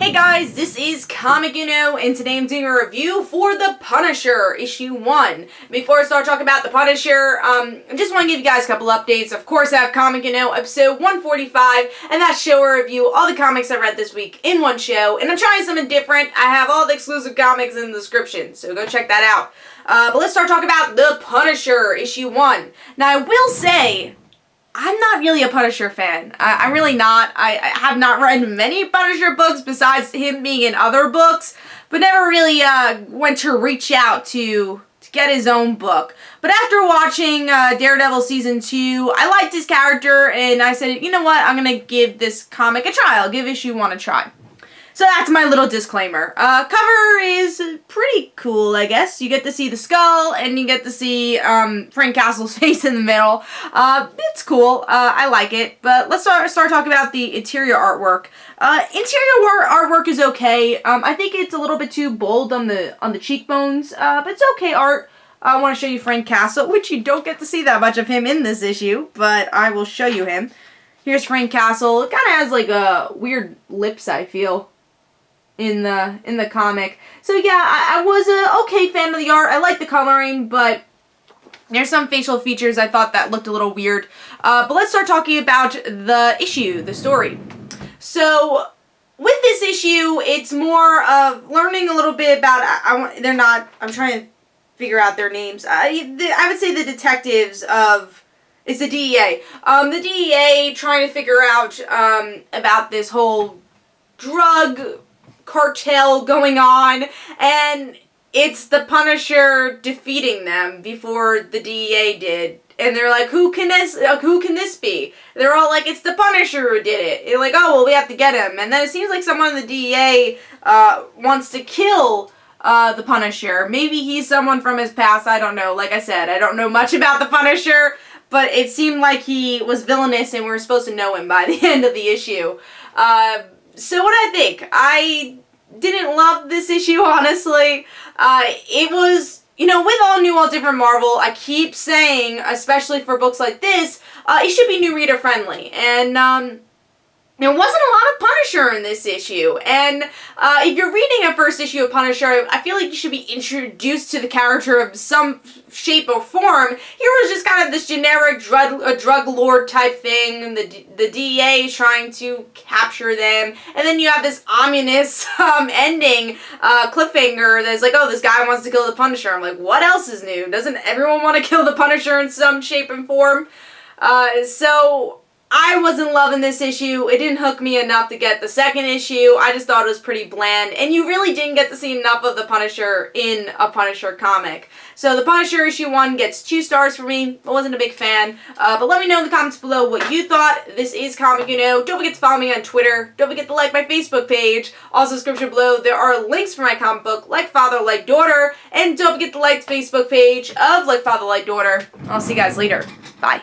Hey guys, this is Comic Uno, and today I'm doing a review for The Punisher, issue 1. Before I start talking about The Punisher, I just want to give you guys a couple updates. Of course, I have Comic Uno episode 145, and that's show a review all the comics I read this week in one show, and I'm trying something different. I have all the exclusive comics in the description, so go check that out. But let's start talking about The Punisher, issue 1. Now, I will say, I'm not really a Punisher fan. I'm really not. I have not read many Punisher books besides him being in other books, but never really went to reach out to get his own book. But after watching Daredevil Season 2, I liked his character, and I said, you know what, I'm going to give this comic a try. I'll give issue 1 a try. So that's my little disclaimer. Cover is pretty cool, I guess. You get to see the skull, and you get to see Frank Castle's face in the middle. It's cool. I like it. But let's start talking about the interior artwork. Interior artwork is okay. I think it's a little bit too bold on the cheekbones, but it's okay art. I want to show you Frank Castle, which you don't get to see that much of him in this issue, but I will show you him. Here's Frank Castle. It kind of has like a weird lips, I feel, in the comic. So yeah, I was a okay fan of the art. I like the coloring, but there's some facial features I thought that looked a little weird. But let's start talking about the issue, the story. So with this issue, it's more of learning a little bit about, I'm trying to figure out their names. I would say the detectives of, it's the DEA. The DEA trying to figure out about this whole drug cartel going on, and it's the Punisher defeating them before the DEA did. And they're like, who can this be? They're all like, it's the Punisher who did it. They're like, oh, well, we have to get him. And then it seems like someone in the DEA wants to kill the Punisher. Maybe he's someone from his past. I don't know. Like I said, I don't know much about the Punisher, but it seemed like he was villainous, and we were supposed to know him by the end of the issue. So what I think? I didn't love this issue, honestly. It was, you know, with all new, all different Marvel, I keep saying, especially for books like this, it should be new reader friendly. And there wasn't a lot of Punisher in this issue. And if you're reading a first issue of Punisher, I feel like you should be introduced to the character of some shape or form. Here was just kind of this generic drug lord type thing. The DEA is trying to capture them. And then you have this ominous ending, cliffhanger that's like, oh, this guy wants to kill the Punisher. I'm like, what else is new? Doesn't everyone want to kill the Punisher in some shape and form? So I wasn't loving this issue. It didn't hook me enough to get the second issue. I just thought it was pretty bland. And you really didn't get to see enough of the Punisher in a Punisher comic. So the Punisher issue 1 gets 2 stars for me. I wasn't a big fan. But let me know in the comments below what you thought. This is Comic Uno. Don't forget to follow me on Twitter. Don't forget to like my Facebook page. Also, description below, there are links for my comic book, Like Father, Like Daughter. And don't forget to like the Facebook page of Like Father, Like Daughter. I'll see you guys later. Bye.